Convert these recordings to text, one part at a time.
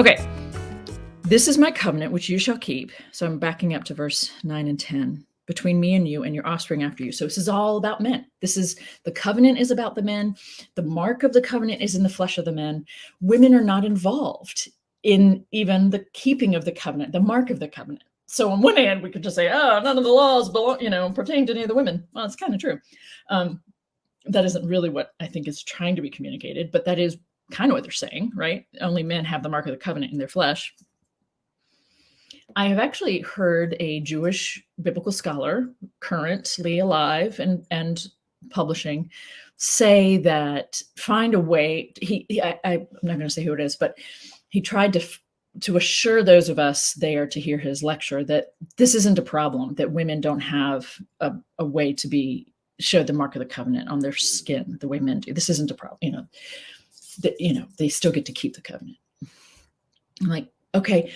Okay, this is my covenant which you shall keep. So I'm backing up to verse 9 and 10. Between me and you and your offspring after you. So this is all about men. The covenant is about the men. The mark of the covenant is in the flesh of the men. Women are not involved in even the keeping of the covenant, the mark of the covenant. So on one hand, we could just say, oh, none of the laws belong, pertain to any of the women. Well, it's kind of true. That isn't really what I think is trying to be communicated, but that is kind of what they're saying, right? Only men have the mark of the covenant in their flesh. I have actually heard a Jewish biblical scholar, currently alive and publishing, say that find a way. I'm not going to say who it is, but he tried to assure those of us there to hear his lecture that this isn't a problem, that women don't have a way to be showed the mark of the covenant on their skin the way men do. This isn't a problem. They still get to keep the covenant. I'm like, okay,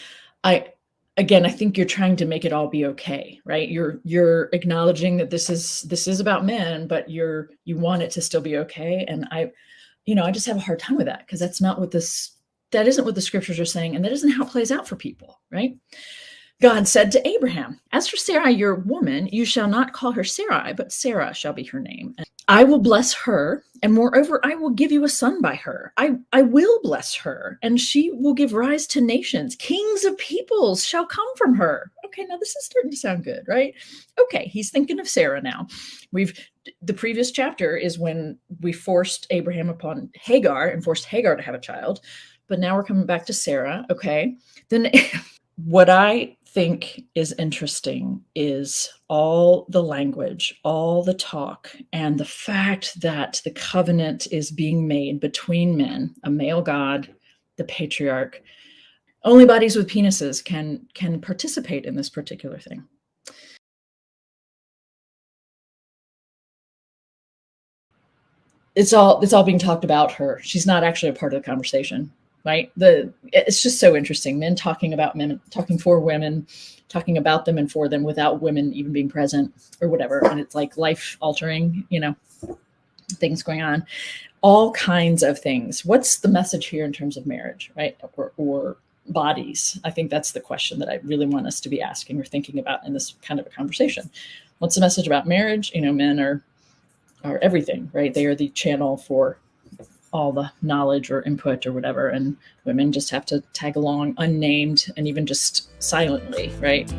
Again, I think you're trying to make it all be okay, right? You're acknowledging that this is about men, but you want it to still be okay. And I just have a hard time with that because that isn't what the scriptures are saying, and that isn't how it plays out for people, right? God said to Abraham, as for Sarai, your woman, you shall not call her Sarai, but Sarah shall be her name. And I will bless her, and moreover, I will give you a son by her. I will bless her, and she will give rise to nations. Kings of peoples shall come from her. Okay, now this is starting to sound good, right? Okay, he's thinking of Sarah now. The previous chapter is when we forced Abraham upon Hagar and forced Hagar to have a child, but now we're coming back to Sarah. Okay, then what I think is interesting is all the language, all the talk, and the fact that the covenant is being made between men, a male God, the patriarch. Only bodies with penises can participate in this particular thing. It's all being talked about her. She's not actually a part of the conversation. Right? It's just so interesting. Men talking about men, talking for women, talking about them and for them without women even being present or whatever. And it's like life altering, things going on, all kinds of things. What's the message here in terms of marriage, right? Or bodies? I think that's the question that I really want us to be asking or thinking about in this kind of a conversation. What's the message about marriage? Men are everything, right? They are the channel for all the knowledge or input or whatever, and women just have to tag along unnamed and even just silently, right?